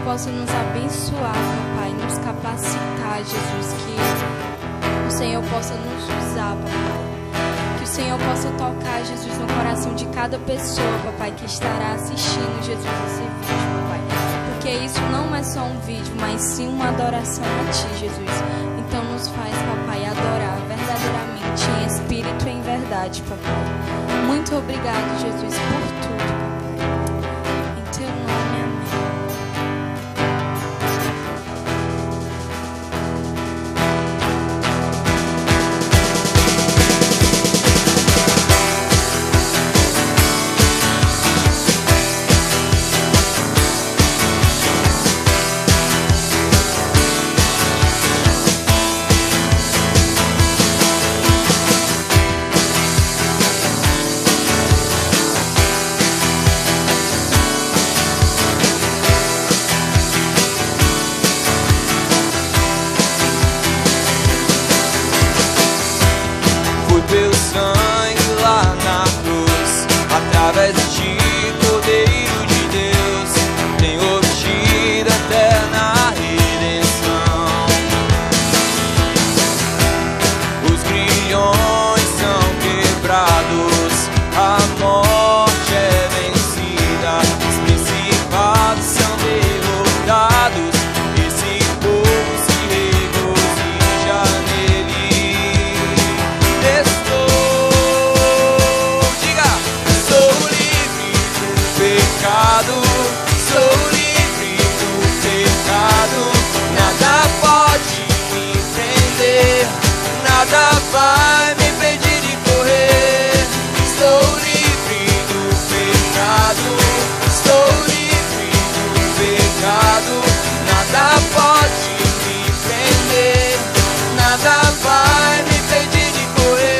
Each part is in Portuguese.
possa nos abençoar, papai, nos capacitar, Jesus, que o Senhor possa nos usar, papai. Que o Senhor possa tocar, Jesus, no coração de cada pessoa, papai, que estará assistindo, Jesus, esse vídeo, papai. Porque isso não é só um vídeo, mas sim uma adoração a Ti, Jesus. Então nos faz, papai, adorar verdadeiramente, em espírito e em verdade, papai. Muito obrigado, Jesus, por tudo, papai. Em Teu nome, amém. Através de ti, Cordeiro de Deus, tem obtido eterna redenção. Os grilhões são quebrados, a morte é vencida, os principados são derrotados, esse povo se regozija nele. Sou livre do pecado, nada pode me prender, nada vai me impedir de correr. Estou livre do pecado, estou livre do pecado, nada pode me prender, nada vai me impedir de correr.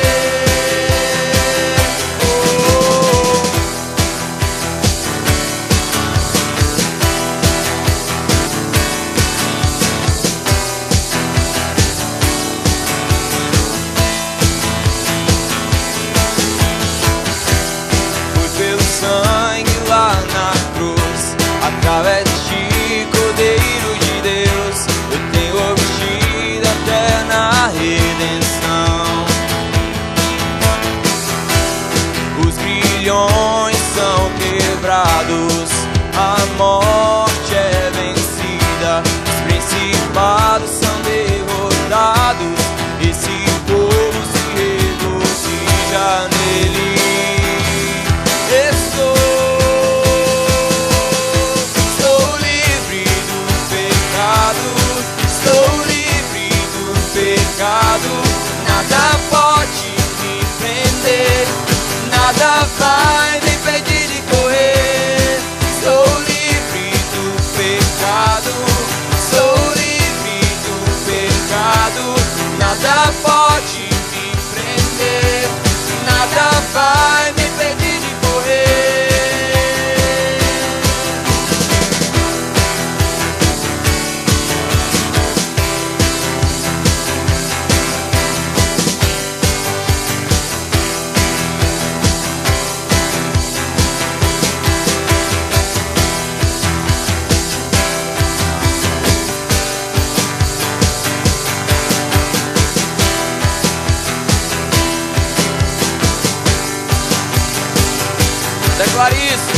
Através de ti, Cordeiro de Deus, eu tenho obtido eterna redenção. Os grilhões são quebrados, a morte é vencida, os principados são derrotados, esse povo se regozija nele. Estou livre do pecado, nada pode me prender, nada vai me impedir de correr. Estou livre do pecado, sou livre do pecado, nada pode me prender, nada vai me impedir de correr. Declare isso.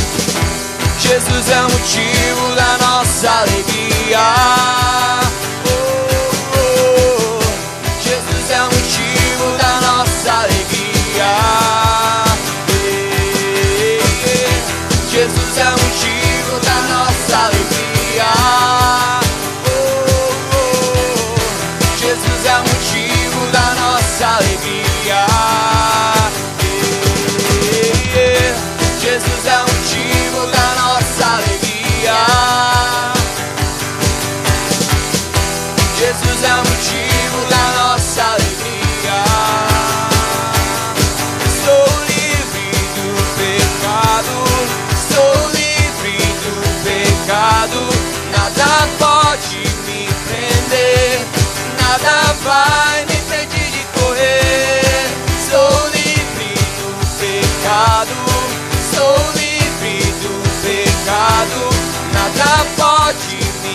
Jesus é o motivo da nossa alegria. Jesus é o motivo da nossa alegria. Jesus é o motivo da nossa alegria. Jesus é o motivo da nossa alegria. Jesus é o motivo da nossa alegria. Jesus é o motivo da nossa alegria. Estou livre do pecado, estou livre do pecado, nada pode me prender, nada vai me impedir de correr. Estou livre do pecado, sou livre do pecado, nada pode me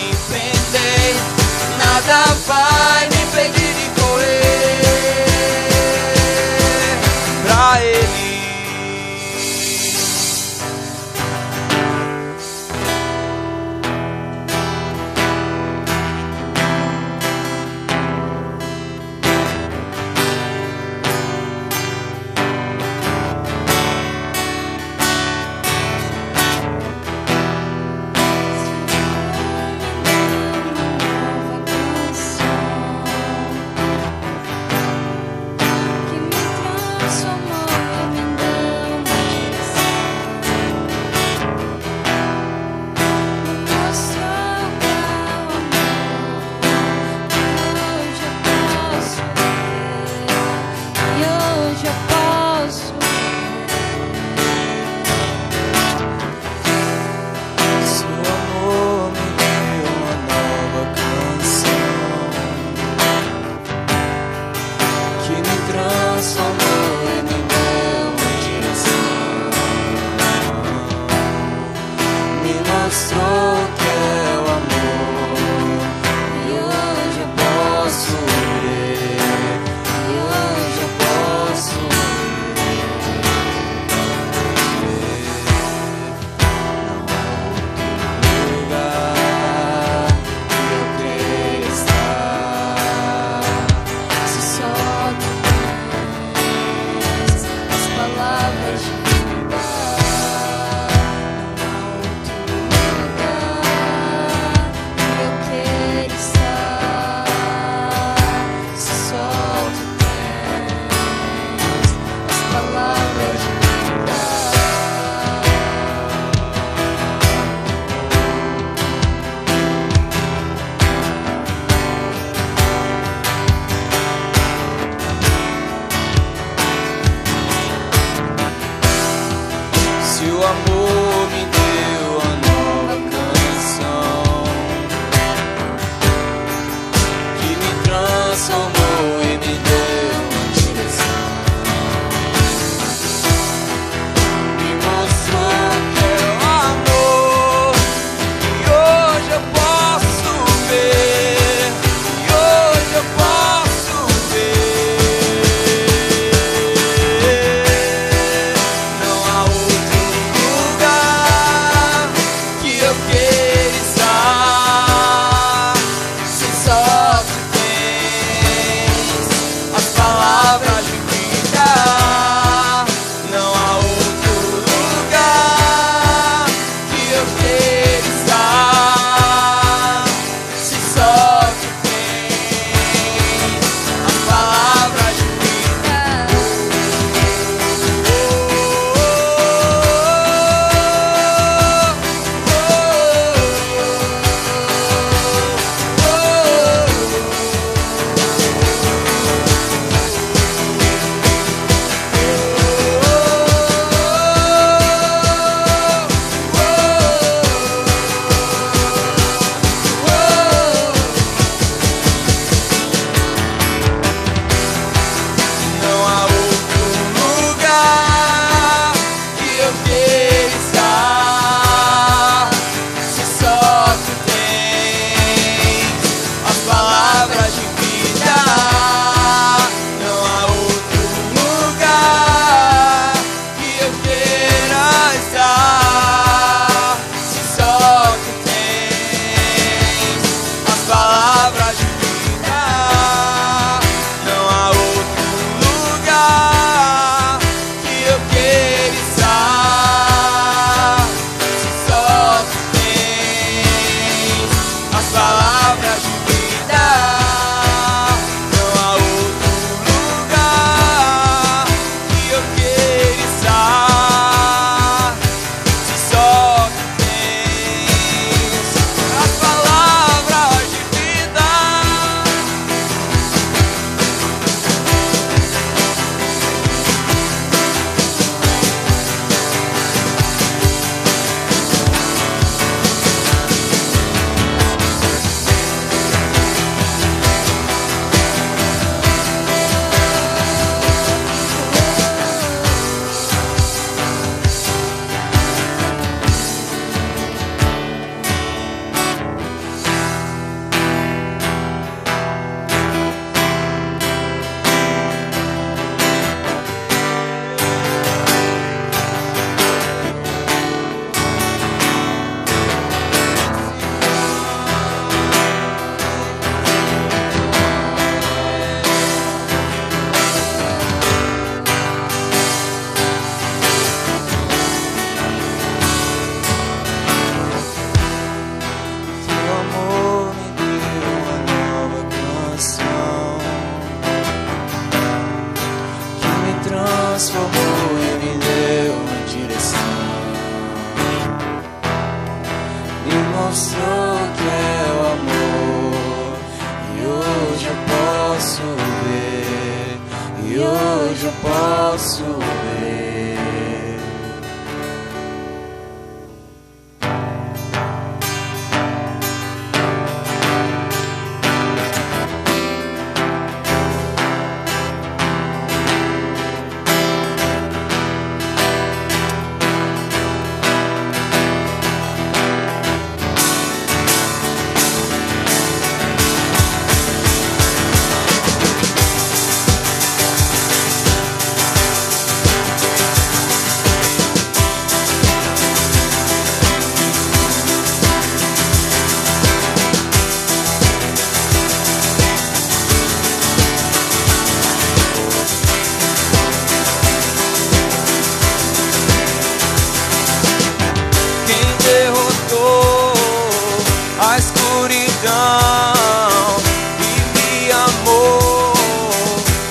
escuridão e me amou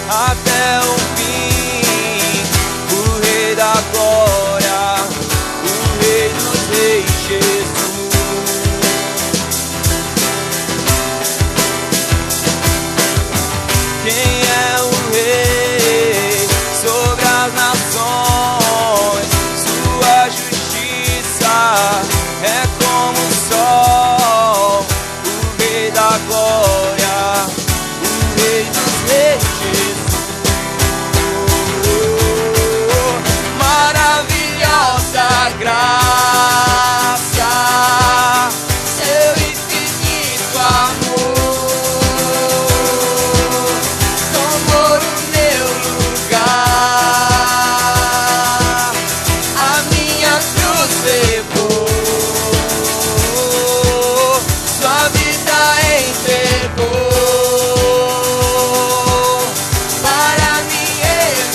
até o fim. O Rei da Glória, o Rei dos Reis, Jesus. Quem é o Rei sobre as nações? Sua justiça é como o sol. O Rei da Glória, o Rei dos Reis, Jesus. Maravilhosa graça, seu infinito amor tomou o meu lugar, a minha cruz levou, sua vida entregou para me resgatar.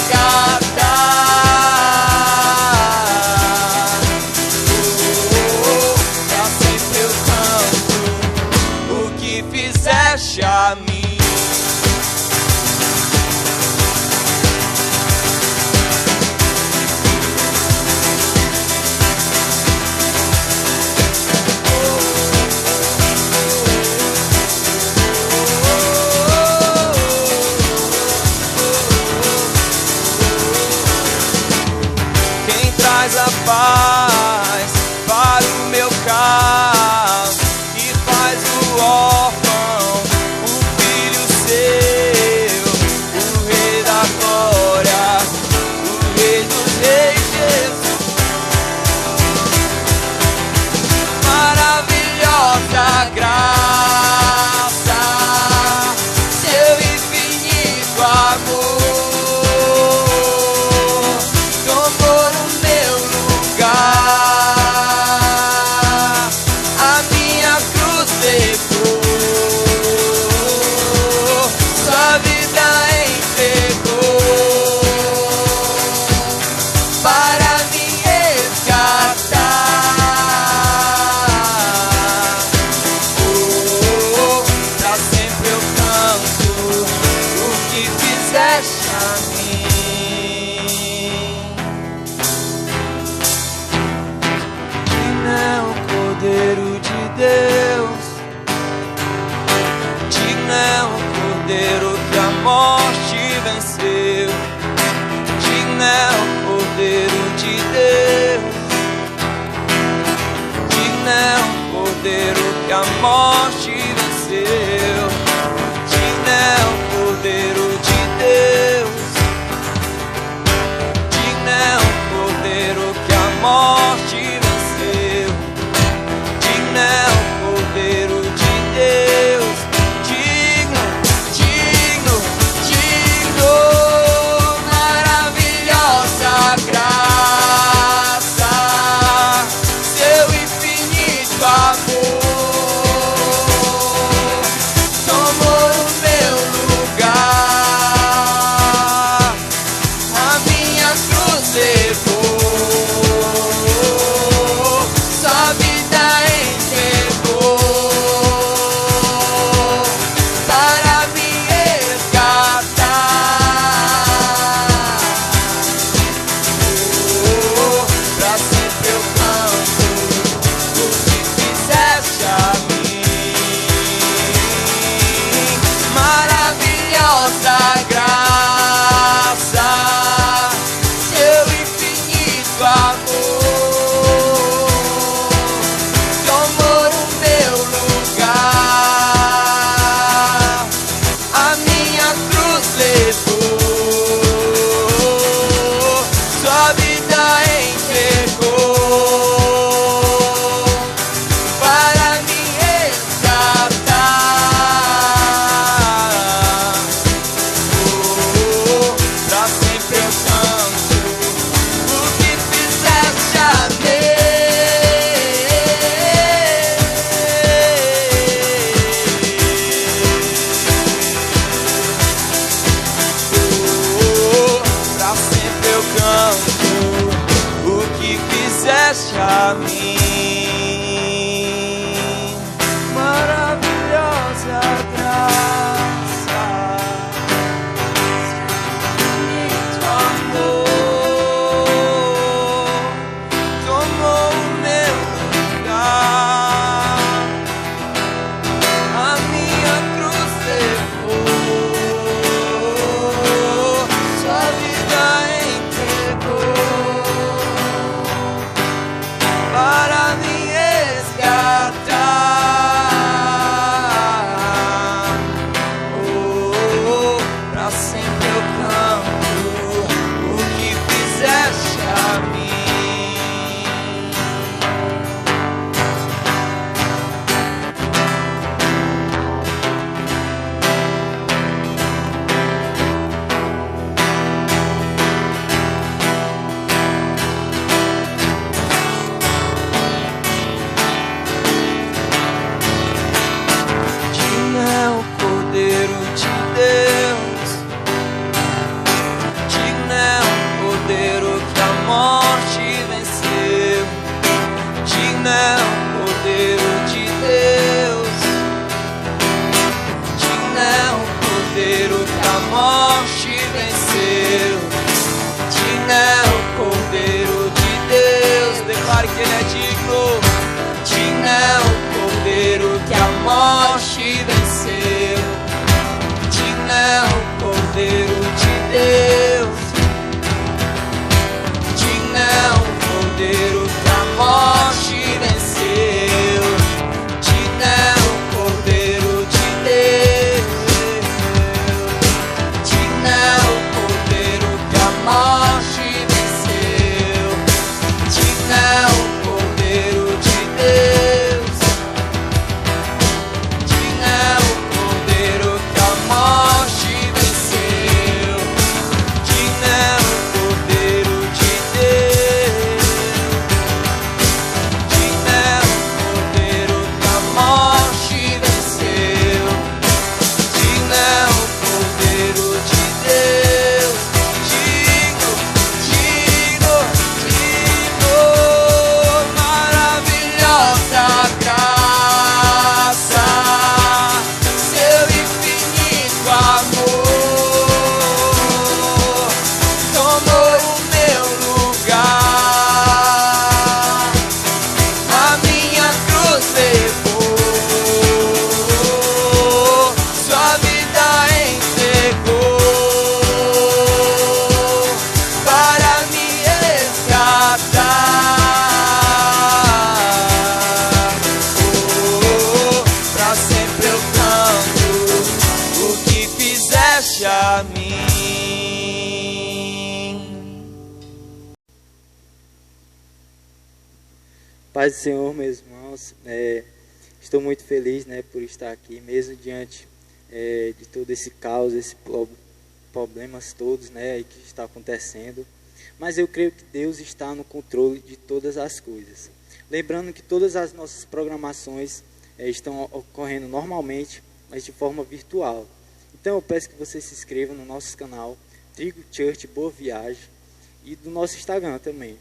Pra sempre eu canto o que fizeste a mim. Quem traz a paz para o meu caos e faz o órfão um filho seu, o Rei da Glória, o Rei dos Reis, Jesus. Maravilhosa graça, seu infinito amor tomou no meu lugar, a minha cruz levou, sua vida entregou para me resgatar. Pra sempre eu canto o que fizeste a mim. Digno é o Cordeiro de Deus, digno é o Cordeiro que a morte venceu, digno é o Cordeiro de Deus, digno é o Cordeiro que a morte venceu, digno é o Cordeiro de Deus, digno é o Cordeiro que a morte venceu, digno é o Cordeiro de Deus, digno, digno, digno. Maravilhosa graça, seu infinito amor sempre eu canto o que fizeste a mim. Paz do Senhor, meus irmãos, estou muito feliz, por estar aqui, mesmo diante de todo esse caos, esses problemas todos, que está acontecendo. Mas eu creio que Deus está no controle de todas as coisas. Lembrando que todas as nossas programações estão ocorrendo normalmente, mas de forma virtual. Então eu peço que você se inscreva no nosso canal, Trigo Church Boa Viagem, e do nosso Instagram também,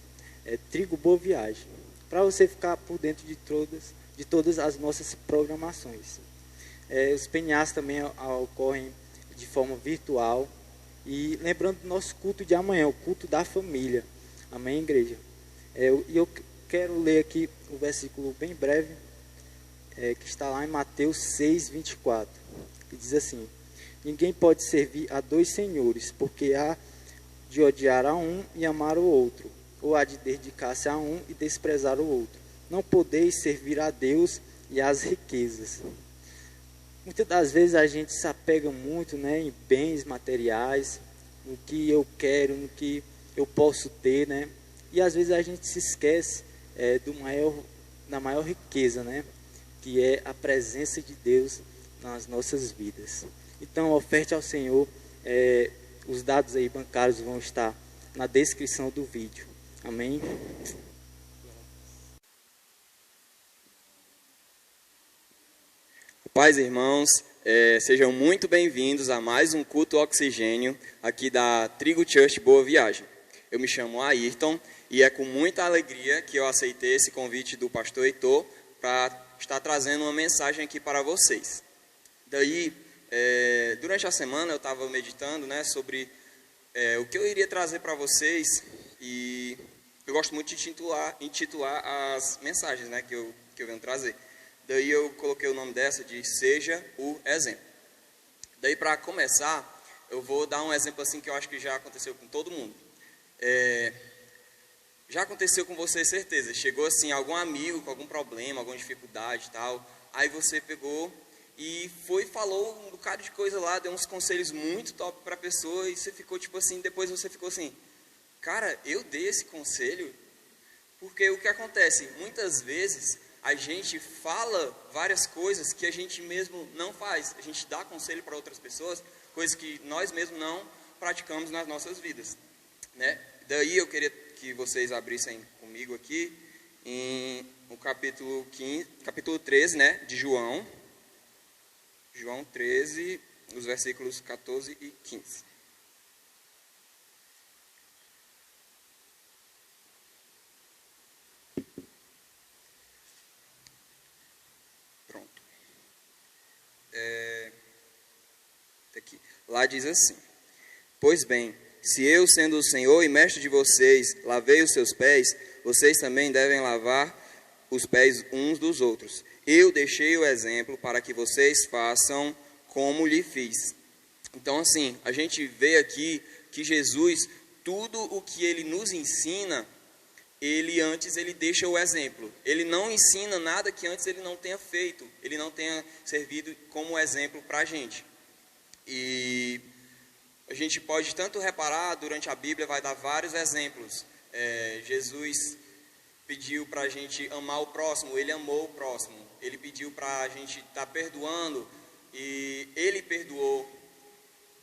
Trigo Boa Viagem, para você ficar por dentro de todas as nossas programações. Os PNAs também ocorrem de forma virtual. E lembrando do nosso culto de amanhã, o culto da família. Amém, igreja? E eu quero ler aqui o versículo bem breve, que está lá em Mateus 6, 24, que diz assim: ninguém pode servir a dois senhores, porque há de odiar a um e amar o outro, ou há de dedicar-se a um e desprezar o outro. Não podeis servir a Deus e às riquezas. Muitas das vezes a gente se apega muito, em bens materiais, no que eu quero, no que eu posso ter, e às vezes a gente se esquece da maior riqueza, que é a presença de Deus nas nossas vidas. Então, oferte ao Senhor, os dados aí bancários vão estar na descrição do vídeo. Amém? Paz, irmãos, sejam muito bem-vindos a mais um culto oxigênio aqui da Trigo Church Boa Viagem. Eu me chamo Ayrton e é com muita alegria que eu aceitei esse convite do pastor Heitor para estar trazendo uma mensagem aqui para vocês. Daí, durante a semana eu estava meditando sobre o que eu iria trazer para vocês, e eu gosto muito de intitular as mensagens que eu venho trazer. Daí eu coloquei o nome dessa de Seja o Exemplo. Daí, para começar, eu vou dar um exemplo assim que eu acho que já aconteceu com todo mundo. Já aconteceu com você, certeza. Chegou assim algum amigo com algum problema, alguma dificuldade e tal. Aí você pegou e falou um bocado de coisa lá, deu uns conselhos muito top para a pessoa, e você ficou tipo assim, depois você ficou assim, cara, eu dei esse conselho? Porque o que acontece? Muitas vezes a gente fala várias coisas que a gente mesmo não faz. A gente dá conselho para outras pessoas, coisas que nós mesmos não praticamos nas nossas vidas, Daí eu queria que vocês abrissem comigo aqui no capítulo 13, de João. João 13, os versículos 14 e 15. Aqui. Lá diz assim: pois bem, se eu, sendo o Senhor e mestre de vocês, lavei os seus pés, vocês também devem lavar os pés uns dos outros. Eu deixei o exemplo para que vocês façam como lhe fiz. Então, assim, a gente vê aqui que Jesus, tudo o que ele nos ensina, ele deixa o exemplo. Ele não ensina nada que antes ele não tenha feito, ele não tenha servido como exemplo para a gente. E a gente pode tanto reparar, durante a Bíblia vai dar vários exemplos. Jesus pediu para a gente amar o próximo, ele amou o próximo. Ele pediu para a gente estar perdoando, e ele perdoou.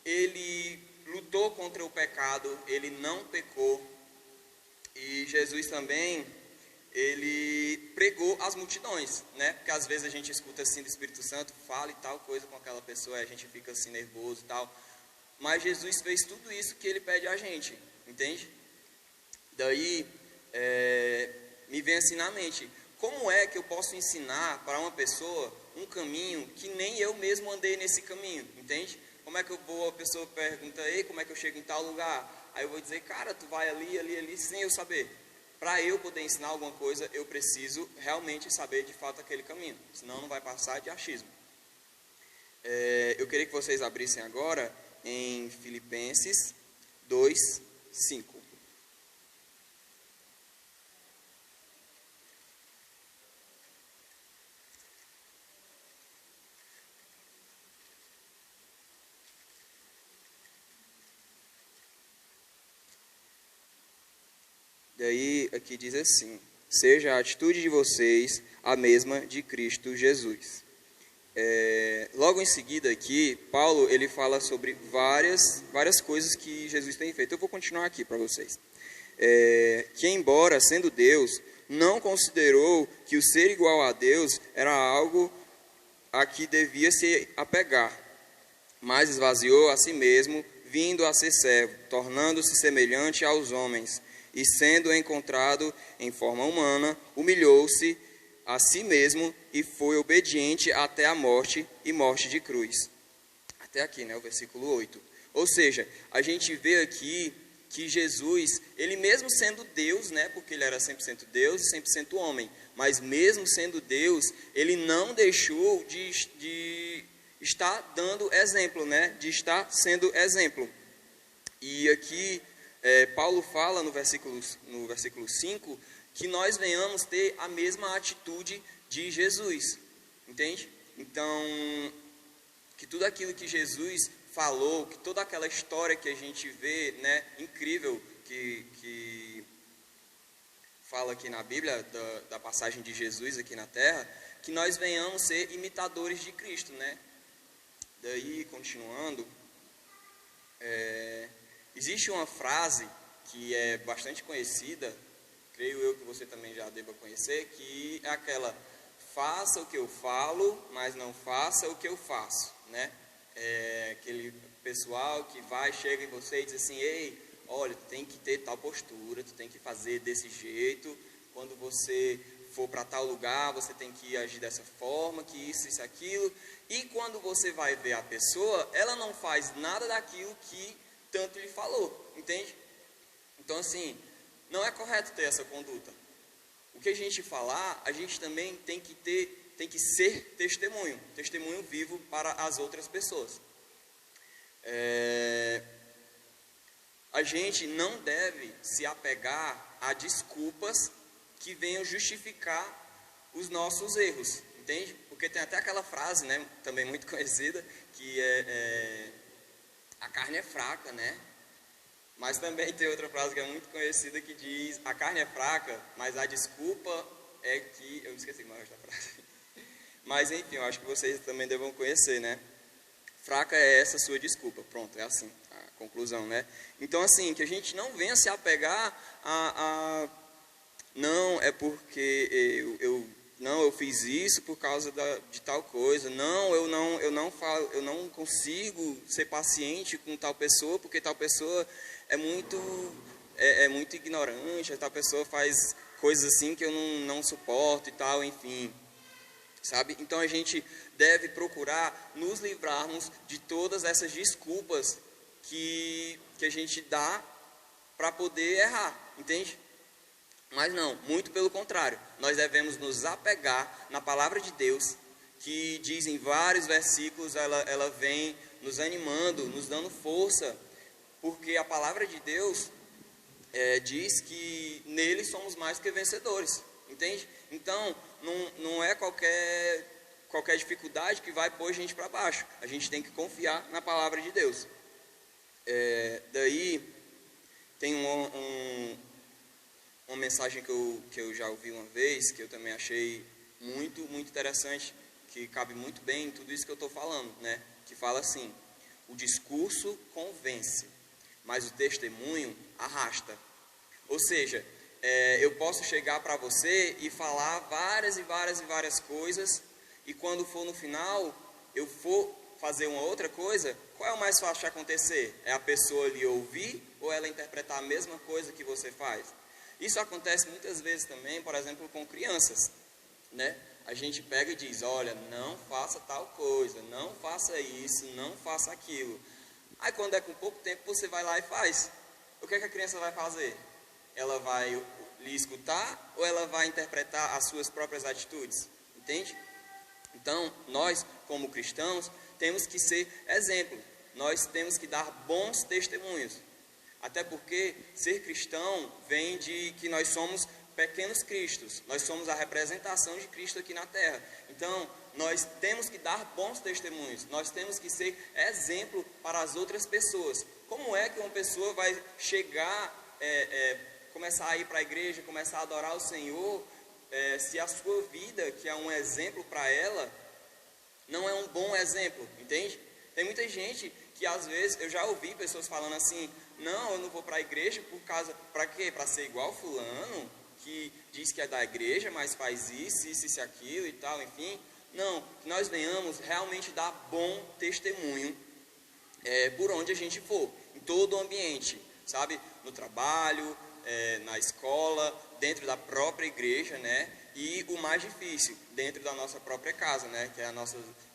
Ele lutou contra o pecado, ele não pecou. E Jesus também, ele pregou às multidões, Porque às vezes a gente escuta assim do Espírito Santo, fala e tal coisa com aquela pessoa, a gente fica assim nervoso e tal. Mas Jesus fez tudo isso que ele pede a gente, entende? Daí, me vem assim na mente, como é que eu posso ensinar para uma pessoa um caminho que nem eu mesmo andei nesse caminho, entende? Como é que a pessoa pergunta, ei, como é que eu chego em tal lugar? Aí eu vou dizer, cara, tu vai ali, sem eu saber. Para eu poder ensinar alguma coisa, eu preciso realmente saber de fato aquele caminho, senão não vai passar de achismo. Eu queria que vocês abrissem agora em Filipenses 2, 5. Daí aqui diz assim: seja a atitude de vocês a mesma de Cristo Jesus. Logo em seguida aqui, Paulo ele fala sobre várias coisas que Jesus tem feito. Eu vou continuar aqui para vocês. Que embora sendo Deus, não considerou que o ser igual a Deus era algo a que devia se apegar, mas esvaziou a si mesmo, vindo a ser servo, tornando-se semelhante aos homens, e sendo encontrado em forma humana, humilhou-se a si mesmo e foi obediente até a morte e morte de cruz. Até aqui, né, o versículo 8. Ou seja, a gente vê aqui que Jesus, ele mesmo sendo Deus, né, porque ele era 100% Deus e 100% homem, mas mesmo sendo Deus, ele não deixou de estar dando exemplo, né, de estar sendo exemplo. E aqui Paulo fala no versículo 5 que nós venhamos ter a mesma atitude de Jesus, entende? Então, que tudo aquilo que Jesus falou, que toda aquela história que a gente vê, né, incrível, que fala aqui na Bíblia, da passagem de Jesus aqui na Terra, que nós venhamos ser imitadores de Cristo, né? Daí, continuando, existe uma frase que é bastante conhecida, creio eu que você também já deva conhecer, que é aquela: faça o que eu falo, mas não faça o que eu faço, né? Aquele pessoal que chega em você e diz assim: ei, olha, tu tem que ter tal postura, tu tem que fazer desse jeito, quando você for para tal lugar, você tem que agir dessa forma, que isso, aquilo. E quando você vai ver a pessoa, ela não faz nada daquilo que tanto lhe falou, entende? Então, assim, não é correto ter essa conduta. O que a gente falar, a gente também tem que ser testemunho vivo para as outras pessoas. A gente não deve se apegar a desculpas que venham justificar os nossos erros, entende? Porque tem até aquela frase, né, também muito conhecida, que a carne é fraca, né? Mas também tem outra frase que é muito conhecida que diz: a carne é fraca, mas a desculpa é que... Eu esqueci mais da frase. Mas enfim, eu acho que vocês também devam conhecer, né? Fraca é essa sua desculpa. Pronto, é assim a conclusão, né? Então, assim, que a gente não venha se apegar não, é porque eu fiz isso por causa de tal coisa. Não, eu não consigo ser paciente com tal pessoa, porque tal pessoa é muito ignorante, tal pessoa faz coisas assim que eu não suporto e tal, enfim. Sabe? Então a gente deve procurar nos livrarmos de todas essas desculpas que a gente dá para poder errar, entende? Mas não, muito pelo contrário, nós devemos nos apegar na palavra de Deus, que diz em vários versículos, ela vem nos animando, nos dando força, porque a palavra de Deus diz que nele somos mais que vencedores, entende? Então, não é qualquer dificuldade que vai pôr a gente para baixo, a gente tem que confiar na palavra de Deus. Daí, tem uma mensagem que eu já ouvi uma vez, que eu também achei muito, muito interessante, que cabe muito bem em tudo isso que eu estou falando, né? Que fala assim: o discurso convence, mas o testemunho arrasta. Ou seja, eu posso chegar para você e falar várias coisas, e quando for no final, eu for fazer uma outra coisa, qual é o mais fácil de acontecer? É a pessoa lhe ouvir ou ela interpretar a mesma coisa que você faz? Isso acontece muitas vezes também, por exemplo, com crianças, né? A gente pega e diz: olha, não faça tal coisa, não faça isso, não faça aquilo. Aí quando é com pouco tempo, você vai lá e faz. O que é que a criança vai fazer? Ela vai lhe escutar ou ela vai interpretar as suas próprias atitudes? Entende? Então, nós, como cristãos, temos que ser exemplo. Nós temos que dar bons testemunhos. Até porque ser cristão vem de que nós somos pequenos cristos. Nós somos a representação de Cristo aqui na Terra. Então, nós temos que dar bons testemunhos. Nós temos que ser exemplo para as outras pessoas. Como é que uma pessoa vai chegar começar a ir para a igreja, começar a adorar o Senhor, se a sua vida, que é um exemplo para ela, não é um bom exemplo, entende? Tem muita gente que às vezes, eu já ouvi pessoas falando assim, não, eu não vou para a igreja por causa, para quê? Para ser igual fulano, que diz que é da igreja, mas faz isso, aquilo e tal, enfim. Não, que nós venhamos realmente dar bom testemunho por onde a gente for, em todo o ambiente, sabe? No trabalho, na escola, dentro da própria igreja, né? E o mais difícil, dentro da nossa própria casa, né? Que é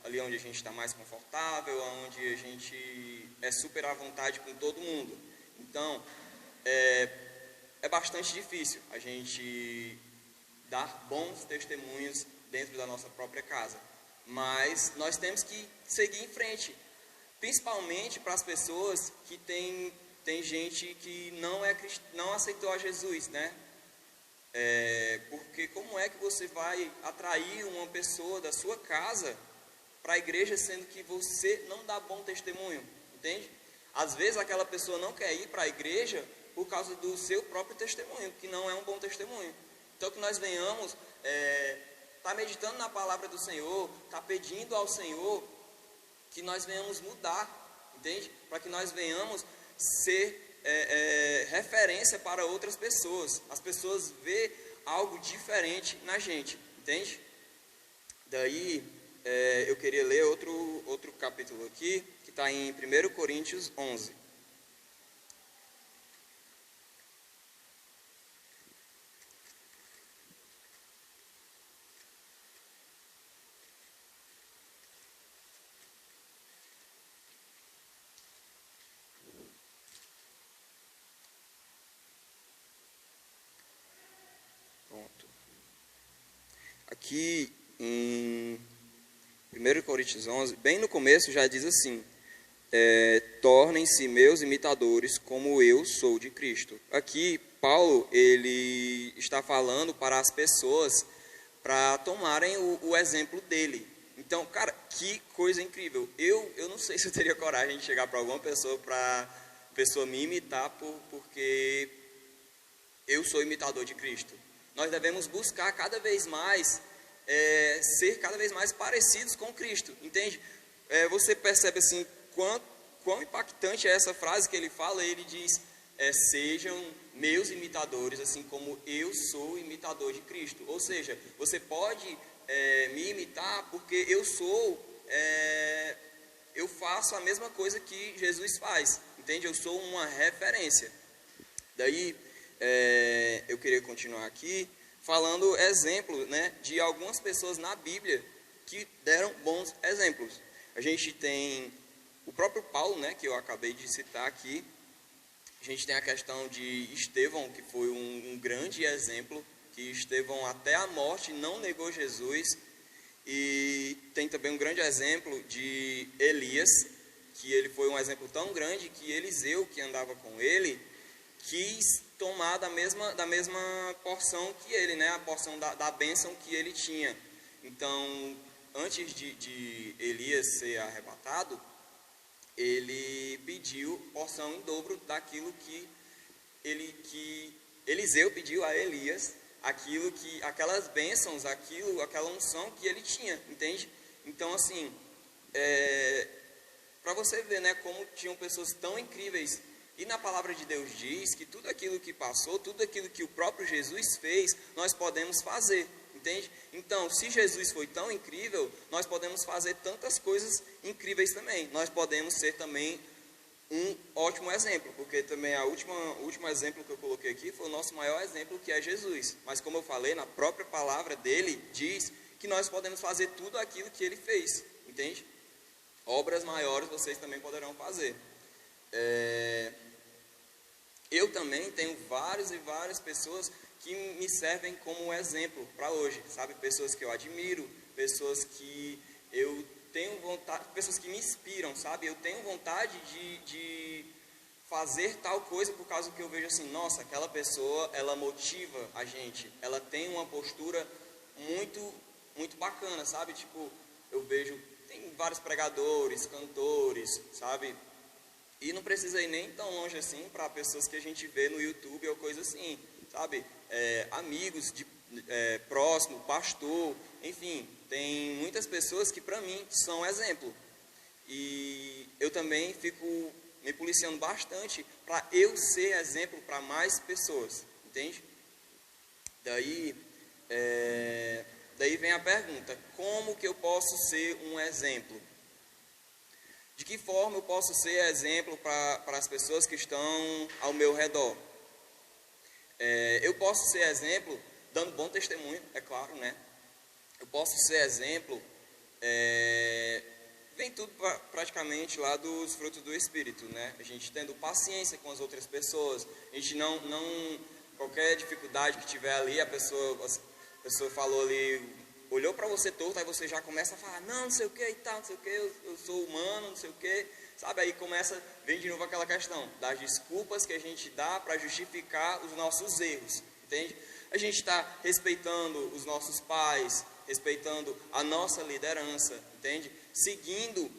ali onde a gente está mais confortável, onde a gente é super à vontade com todo mundo. Então, é bastante difícil a gente dar bons testemunhos dentro da nossa própria casa. Mas nós temos que seguir em frente, principalmente para as pessoas que tem gente que não aceitou a Jesus, né? Porque como é que você vai atrair uma pessoa da sua casa para a igreja, sendo que você não dá bom testemunho, entende? Às vezes aquela pessoa não quer ir para a igreja por causa do seu próprio testemunho, que não é um bom testemunho. Então que nós venhamos, tá meditando na palavra do Senhor, tá pedindo ao Senhor que nós venhamos mudar, entende? Para que nós venhamos ser referência para outras pessoas. As pessoas vê algo diferente na gente, entende? Daí eu queria ler outro capítulo aqui, que está em 1 Coríntios 11. Aqui em 1 Coríntios 11, bem no começo já diz assim, tornem-se meus imitadores como eu sou de Cristo. Aqui Paulo, ele está falando para as pessoas para tomarem o exemplo dele. Então, cara, que coisa incrível. Eu não sei se eu teria coragem de chegar para alguma pessoa, para a pessoa me imitar porque eu sou imitador de Cristo. Nós devemos buscar cada vez mais ser cada vez mais parecidos com Cristo, entende? Você percebe assim quão impactante é essa frase que ele fala. Ele diz, sejam meus imitadores, assim como eu sou imitador de Cristo. Ou seja, você pode me imitar porque eu faço a mesma coisa que Jesus faz, entende? Eu sou uma referência. Daí eu queria continuar aqui falando exemplo, né, de algumas pessoas na Bíblia que deram bons exemplos. A gente tem o próprio Paulo, né, que eu acabei de citar aqui. A gente tem a questão de Estevão, que foi um grande exemplo, que Estevão até a morte não negou Jesus. E tem também um grande exemplo de Elias, que ele foi um exemplo tão grande que Eliseu, que andava com ele, quis tomar da mesma porção que ele, né? A porção da bênção que ele tinha. Então, antes de Elias ser arrebatado, ele pediu porção em dobro daquilo que Eliseu pediu a Elias, aquelas bênçãos, aquela unção que ele tinha, entende? Então, assim, para você ver, né, como tinham pessoas tão incríveis. E na palavra de Deus diz que tudo aquilo que passou, tudo aquilo que o próprio Jesus fez, nós podemos fazer, entende? Então, se Jesus foi tão incrível, nós podemos fazer tantas coisas incríveis também. Nós podemos ser também um ótimo exemplo, porque também o último exemplo que eu coloquei aqui foi o nosso maior exemplo, que é Jesus. Mas como eu falei, na própria palavra dele diz que nós podemos fazer tudo aquilo que ele fez, entende? Obras maiores vocês também poderão fazer. Eu também tenho várias e várias pessoas que me servem como exemplo para hoje, sabe? Pessoas que eu admiro, pessoas que eu tenho vontade, pessoas que me inspiram, sabe? Eu tenho vontade de fazer tal coisa por causa que eu vejo assim, nossa, aquela pessoa, ela motiva a gente, ela tem uma postura muito, muito bacana, sabe? Tipo, eu vejo, tem vários pregadores, cantores, sabe? E não precisa ir nem tão longe assim para pessoas que a gente vê no YouTube ou coisa assim, sabe? Amigos próximo, pastor, enfim, tem muitas pessoas que para mim são exemplo. E eu também fico me policiando bastante para eu ser exemplo para mais pessoas, entende? Daí vem a pergunta: como que eu posso ser um exemplo? De que forma eu posso ser exemplo para as pessoas que estão ao meu redor? Eu posso ser exemplo dando bom testemunho, é claro, né? Eu posso ser exemplo, vem tudo praticamente lá dos frutos do Espírito, né? A gente tendo paciência com as outras pessoas, a gente não qualquer dificuldade que tiver ali, a pessoa falou ali, olhou para você torto, aí você já começa a falar, não sei o que e tal, não sei o que, eu sou humano, não sei o que, sabe? Aí vem de novo aquela questão das desculpas que a gente dá para justificar os nossos erros, entende? A gente está respeitando os nossos pais, respeitando a nossa liderança, entende? Seguindo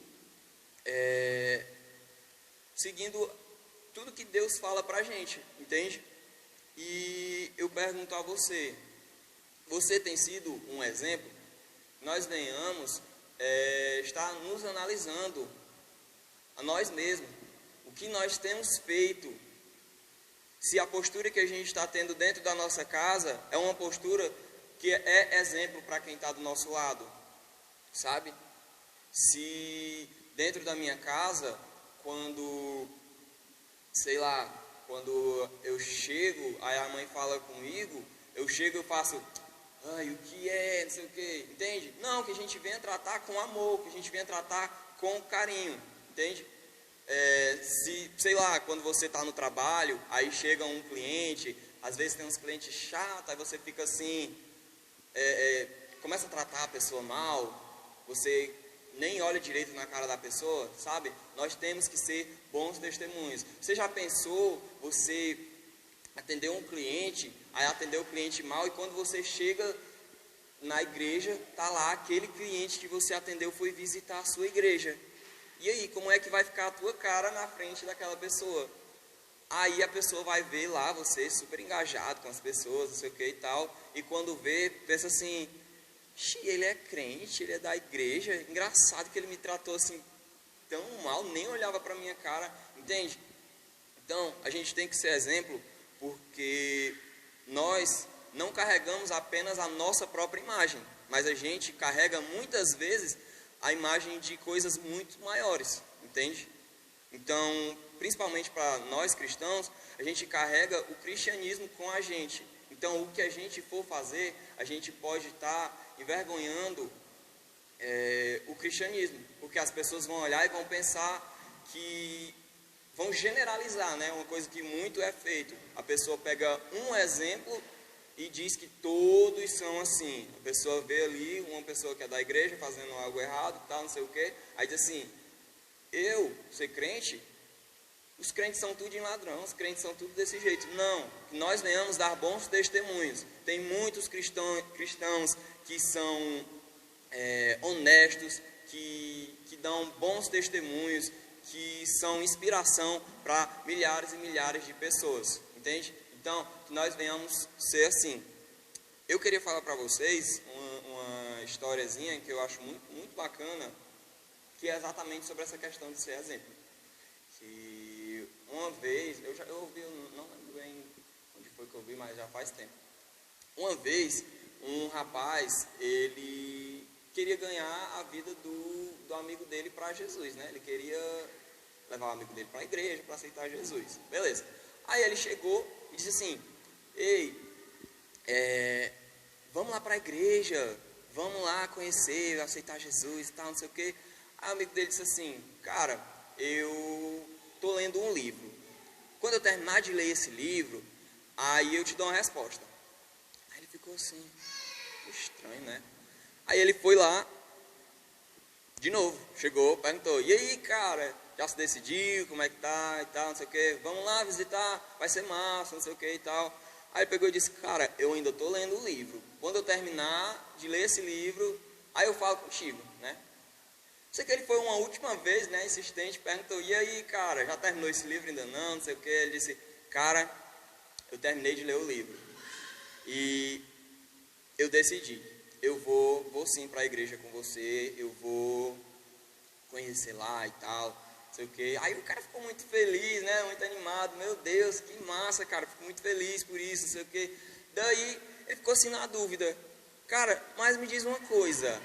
tudo que Deus fala para a gente, entende? E eu pergunto a você, você tem sido um exemplo? Nós venhamos estar nos analisando a nós mesmos, o que nós temos feito, se a postura que a gente está tendo dentro da nossa casa é uma postura que é exemplo para quem está do nosso lado, sabe? Se dentro da minha casa, quando eu chego, aí a mãe fala comigo, eu chego e eu faço, ai, o que é, não sei o que, entende? Não, que a gente venha tratar com amor, que a gente venha tratar com carinho, entende? Quando você está no trabalho, aí chega um cliente, às vezes tem uns clientes chatos, aí você fica assim, começa a tratar a pessoa mal, você nem olha direito na cara da pessoa, sabe? Nós temos que ser bons testemunhos. Você já pensou, você atender um cliente, aí atender o cliente mal, e quando você chega na igreja, tá lá, aquele cliente que você atendeu foi visitar a sua igreja. E aí, como é que vai ficar a tua cara na frente daquela pessoa? Aí a pessoa vai ver lá você super engajado com as pessoas, não sei o que e tal, e quando vê, pensa assim, ele é crente, ele é da igreja, engraçado que ele me tratou assim tão mal, nem olhava para minha cara, entende? Então, a gente tem que ser exemplo, porque nós não carregamos apenas a nossa própria imagem, mas a gente carrega muitas vezes a imagem de coisas muito maiores, entende? Então, principalmente para nós cristãos, a gente carrega o cristianismo com a gente. Então, o que a gente for fazer, a gente pode estar envergonhando o cristianismo, porque as pessoas vão olhar e vão pensar que vão generalizar, né? Uma coisa que muito é feito. A pessoa pega um exemplo e diz que todos são assim. A pessoa vê ali uma pessoa que é da igreja fazendo algo errado, tal, não sei o quê. Aí diz assim, eu ser crente, os crentes são tudo em ladrão, os crentes são tudo desse jeito. Não, que nós venhamos dar bons testemunhos. Tem muitos cristãos que são honestos, que dão bons testemunhos, que são inspiração para milhares e milhares de pessoas, entende? Então, que nós venhamos ser assim. Eu queria falar para vocês uma historiazinha que eu acho muito, muito bacana, que é exatamente sobre essa questão de ser exemplo. Que uma vez, eu ouvi, não lembro bem onde foi que eu vi, mas já faz tempo. Uma vez, um rapaz, ele queria ganhar a vida do amigo dele para Jesus, né? Ele queria levar o amigo dele para a igreja, para aceitar Jesus. Beleza. Aí ele chegou e disse assim, ei, vamos lá para a igreja, vamos lá conhecer, aceitar Jesus e tal, não sei o quê. Aí o amigo dele disse assim, cara, eu estou lendo um livro. Quando eu terminar de ler esse livro, aí eu te dou uma resposta. Aí ele ficou assim, estranho, né? Aí ele foi lá, de novo, chegou, perguntou, e aí, cara, já se decidiu, como é que tá e tal, não sei o que, vamos lá visitar, vai ser massa, não sei o que e tal. Aí ele pegou e disse, cara, eu ainda estou lendo o livro, quando eu terminar de ler esse livro, aí eu falo contigo, né? Sei que ele foi uma última vez, né, insistente, perguntou, e aí, cara, já terminou esse livro? Ainda não sei o que. Ele disse, cara, eu terminei de ler o livro. E eu decidi, eu vou sim para a igreja com você, eu vou conhecer lá e tal, não sei o que. Aí o cara ficou muito feliz, né, muito animado, meu Deus, que massa, cara, fico muito feliz por isso, não sei o que. Daí ele ficou assim na dúvida, cara, mas me diz uma coisa,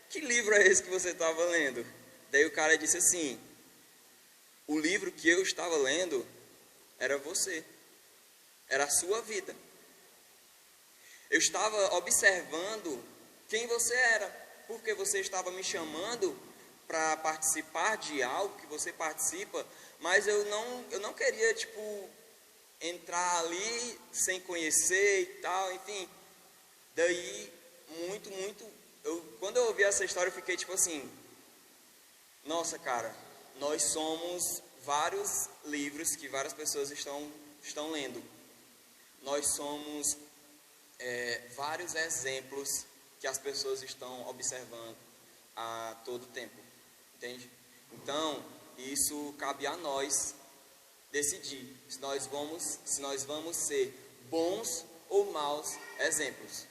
que livro é esse que você estava lendo? Daí o cara disse assim, o livro que eu estava lendo era você, era a sua vida. Eu estava observando quem você era, porque você estava me chamando para participar de algo que você participa, mas eu não queria, tipo, entrar ali sem conhecer e tal, enfim. Daí, quando eu ouvi essa história, eu fiquei tipo assim, nossa, cara, nós somos vários livros que várias pessoas estão lendo. Nós somos vários exemplos que as pessoas estão observando a todo tempo, entende? Então, isso cabe a nós decidir se nós vamos ser bons ou maus exemplos.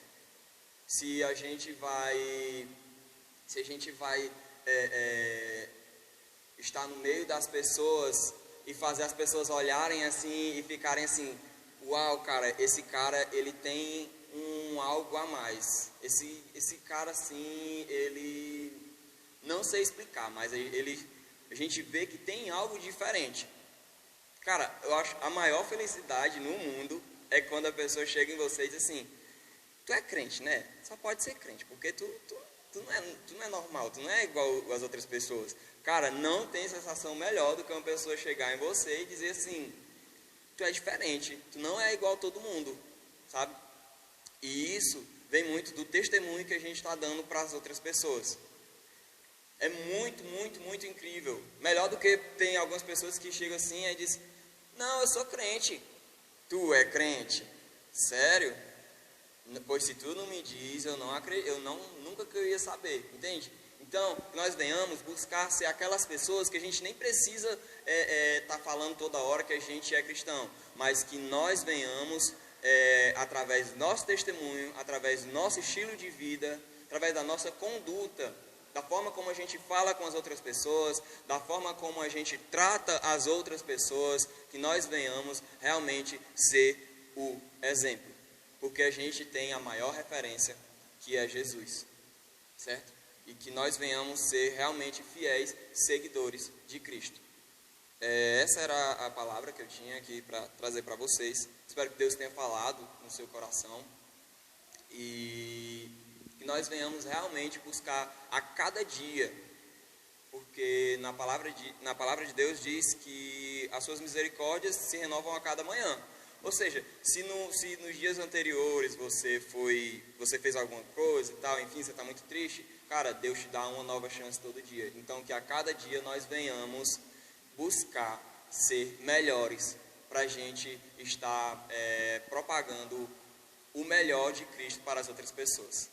Se a gente vai estar no meio das pessoas e fazer as pessoas olharem assim e ficarem assim, uau, cara, esse cara, ele tem algo a mais. Esse cara, assim, ele não sei explicar, mas a gente vê que tem algo diferente. Cara, eu acho a maior felicidade no mundo é quando a pessoa chega em você e diz assim, tu é crente, né? Só pode ser crente, porque tu não é normal, tu não é igual às outras pessoas. Cara, não tem sensação melhor do que uma pessoa chegar em você e dizer assim, tu é diferente, tu não é igual a todo mundo, sabe? E isso vem muito do testemunho que a gente está dando para as outras pessoas. É muito, muito, muito incrível. Melhor do que tem algumas pessoas que chegam assim e dizem, não, eu sou crente. Tu é crente? Sério? Pois se tu não me diz, eu nunca que eu ia saber, entende? Então, que nós venhamos buscar ser aquelas pessoas que a gente nem precisa tá falando toda hora que a gente é cristão, mas que nós venhamos, através do nosso testemunho, através do nosso estilo de vida, através da nossa conduta, da forma como a gente fala com as outras pessoas, da forma como a gente trata as outras pessoas, que nós venhamos realmente ser o exemplo. Porque a gente tem a maior referência, que é Jesus, certo? E que nós venhamos ser realmente fiéis seguidores de Cristo. Essa era a palavra que eu tinha aqui para trazer para vocês. Espero que Deus tenha falado no seu coração. E que nós venhamos realmente buscar a cada dia. Porque na palavra de Deus diz que as suas misericórdias se renovam a cada manhã. Ou seja, se nos dias anteriores você fez alguma coisa e tal, enfim, você está muito triste, cara, Deus te dá uma nova chance todo dia. Então, que a cada dia nós venhamos buscar ser melhores para a gente estar propagando o melhor de Cristo para as outras pessoas.